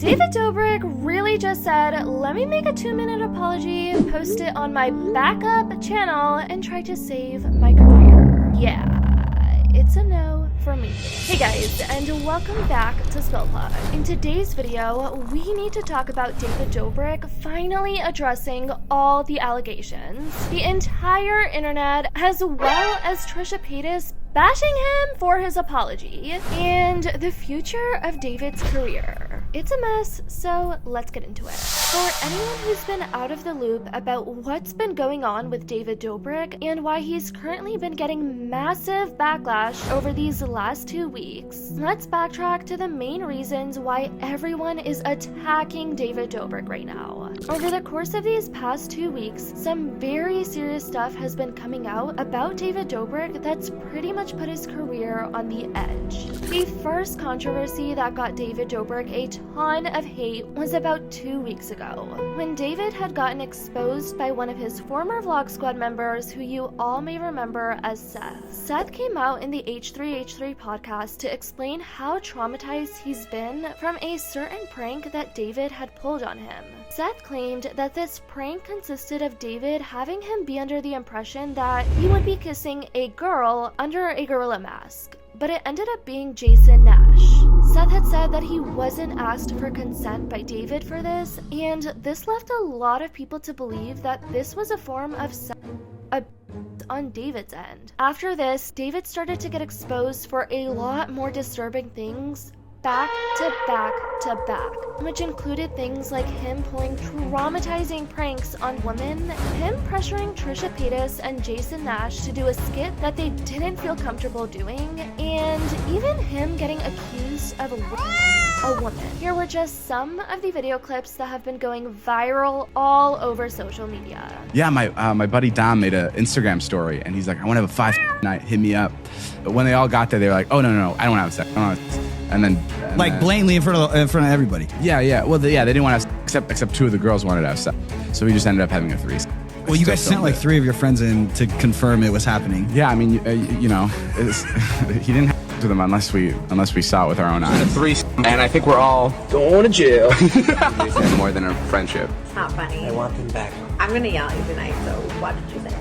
David Dobrik really just said, let me make a 2-minute apology, post it on my backup channel, and try to save my career. Yeah, it's a no for me. Hey guys, and welcome back to Spillplug. In today's video, we need to talk about David Dobrik finally addressing all the allegations. The entire internet, as well as Trisha Paytas, bashing him for his apology, and the future of David's career. It's a mess, so let's get into it. For anyone who's been out of the loop about what's been going on with David Dobrik and why he's currently been getting massive backlash over these last 2 weeks, let's backtrack to the main reasons why everyone is attacking David Dobrik right now. Over the course of these past 2 weeks, some very serious stuff has been coming out about David Dobrik that's pretty much put his career on the edge. The first controversy that got David Dobrik a ton of hate was about 2 weeks ago, when David had gotten exposed by one of his former Vlog Squad members who you all may remember as Seth. Seth came out in the H3H3 podcast to explain how traumatized he's been from a certain prank that David had pulled on him. Seth claimed that this prank consisted of David having him be under the impression that he would be kissing a girl under a gorilla mask, but it ended up being Jason Nash. Seth had said that he wasn't asked for consent by David for this, and this left a lot of people to believe that this was a form of on David's end. After this, David started to get exposed for a lot more disturbing things back to back to back, which included things like him pulling traumatizing pranks on women, him pressuring Trisha Paytas and Jason Nash to do a skit that they didn't feel comfortable doing, and even him getting accused of a woman. Here were just some of the video clips that have been going viral all over social media. Yeah, my buddy Dom made an Instagram story, and he's like, I want to have a 5 night, hit me up. But when they all got there, they were like, oh, no, I don't want to have sex. I don't want to have sex. And then blatantly in front of everybody. Yeah. Well, they didn't want to have, except 2 of the girls wanted to have sex. So we just ended up having a threesome. Well, you guys sent like 3 of your friends in to confirm it was happening. Yeah, I mean, he didn't have to them unless we saw it with our own eyes. A threesome, and I think we're all going to jail. More than a friendship. It's not funny. I want him back. I'm gonna yell at you tonight, so what did you say?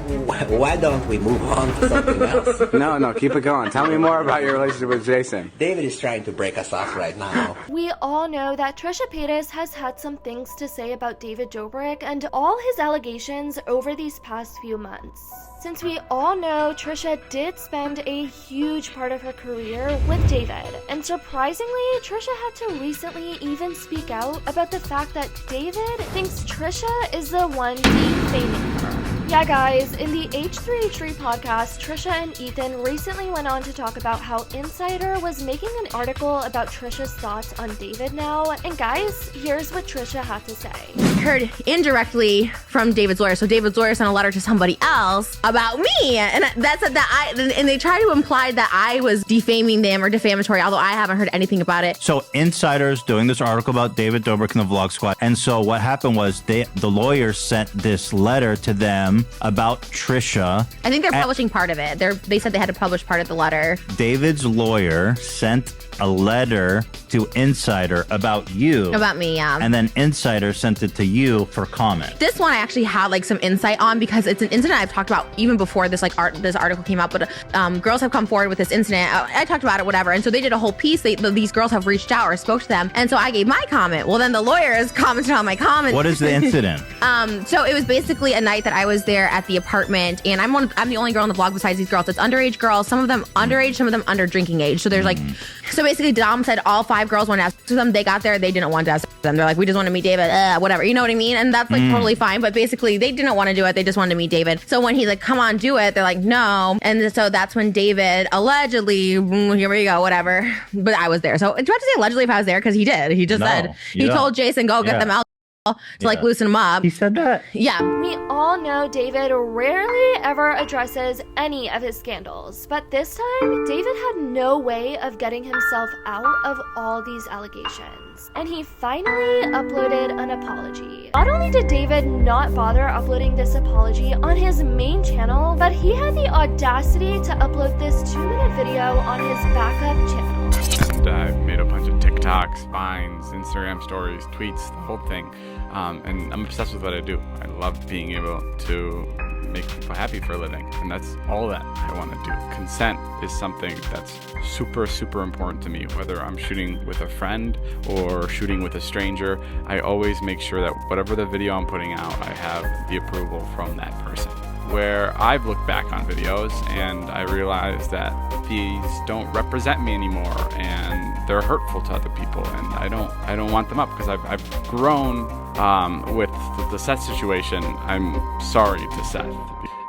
Why don't we move on to something else? No, keep it going. Tell me more about your relationship with Jason. David is trying to break us off right now. We all know that Trisha Paytas has had some things to say about David Dobrik and all his allegations over these past few months. Since we all know Trisha did spend a huge part of her career with David, and surprisingly, Trisha had to recently even speak out about the fact that David thinks Trisha is the one defaming her. Yeah guys, in the H3H3 podcast, Trisha and Ethan recently went on to talk about how Insider was making an article about Trisha's thoughts on David now, and guys, here's what Trisha had to say. Heard indirectly from David's lawyer. So David's lawyer sent a letter to somebody else about me, and and they tried to imply that I was defaming them or defamatory, although I haven't heard anything about it. So Insider's doing this article about David Dobrik and the Vlog Squad, and so what happened was the lawyers sent this letter to them about Trisha. I think they're publishing part of it. They said they had to publish part of the letter. David's lawyer sent a letter to Insider about you. About me, yeah. And then Insider sent it to you for comment. This one I actually had like some insight on because it's an incident I've talked about even before this this article came out. But girls have come forward with this incident. I talked about it, whatever. And so they did a whole piece. These girls have reached out or spoke to them. And so I gave my comment. Well, then the lawyers commented on my comment. What is the incident? So it was basically a night that I was there at the apartment, and I'm the only girl on the vlog besides these girls. It's underage girls. Some of them underage, some of them under drinking age. So there's so basically Dom said all 5 girls wanted to have sex with them. They got there, they didn't want to have sex with them. They're like, we just want to meet David, whatever. You know what I mean? And that's like totally fine. But basically they didn't want to do it. They just wanted to meet David. So when he's like, come on, do it, they're like, no. And so that's when David allegedly, here we go, whatever. But I was there. So do I have to say allegedly if I was there? Because he did. He just said, he told Jason, go get them out to like loosen him up. He said that? Yeah. We all know David rarely ever addresses any of his scandals, but this time, David had no way of getting himself out of all these allegations, and he finally uploaded an apology. Not only did David not bother uploading this apology on his main channel, but he had the audacity to upload this 2-minute video on his backup channel. I made a bunch of TikToks, Vines, Instagram stories, tweets, the whole thing. And I'm obsessed with what I do. I love being able to make people happy for a living, and that's all that I want to do. Consent is something that's super, super important to me. Whether I'm shooting with a friend or shooting with a stranger, I always make sure that whatever the video I'm putting out, I have the approval from that person. Where I've looked back on videos and I realized that these don't represent me anymore, and they're hurtful to other people, and I don't want them up because I've grown with the Seth situation. I'm sorry to Seth,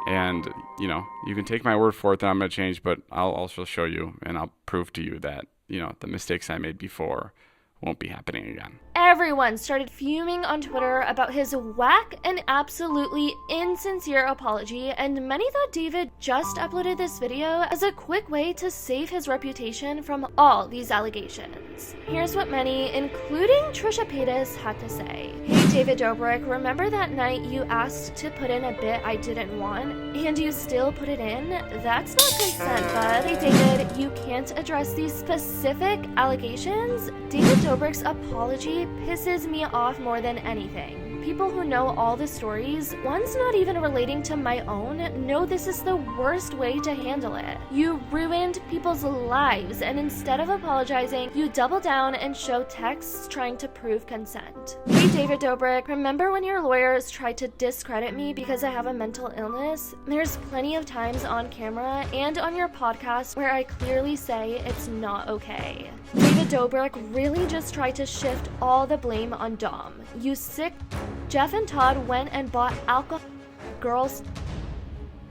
and you can take my word for it that I'm going to change, but I'll also show you and I'll prove to you that the mistakes I made before won't be happening again. Everyone started fuming on Twitter about his whack and absolutely insincere apology, and many thought David just uploaded this video as a quick way to save his reputation from all these allegations. Here's what many, including Trisha Paytas, had to say. Hey David Dobrik, remember that night you asked to put in a bit I didn't want, and you still put it in? That's not consent, bud. Hey David, you can't address these specific allegations? David Dobrik's apology pisses me off more than anything. People who know all the stories, one's not even relating to my own, know this is the worst way to handle it. You ruined people's lives, and instead of apologizing, you double down and show texts trying to prove consent. Hey David Dobrik, remember when your lawyers tried to discredit me because I have a mental illness? There's plenty of times on camera and on your podcast where I clearly say it's not okay. David Dobrik really just tried to shift all the blame on Dom. You sick. Jeff and Todd went and bought alcohol. Girls.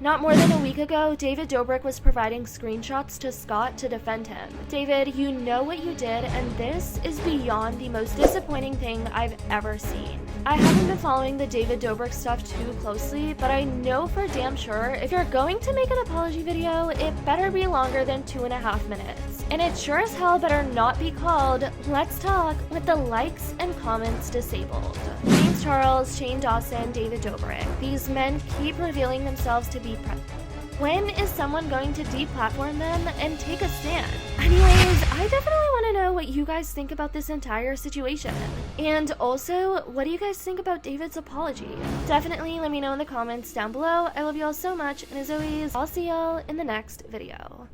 Not more than a week ago, David Dobrik was providing screenshots to Scott to defend him. David, you know what you did, and this is beyond the most disappointing thing I've ever seen. I haven't been following the David Dobrik stuff too closely, but I know for damn sure if you're going to make an apology video, it better be longer than 2.5 minutes. And it sure as hell better not be called Let's Talk with the likes and comments disabled. James Charles, Shane Dawson, David Dobrik. These men keep revealing themselves to be When is someone going to deplatform them and take a stand? Anyways, I definitely want to know what you guys think about this entire situation. And also, what do you guys think about David's apology? Definitely let me know in the comments down below. I love you all so much, and as always, I'll see y'all in the next video.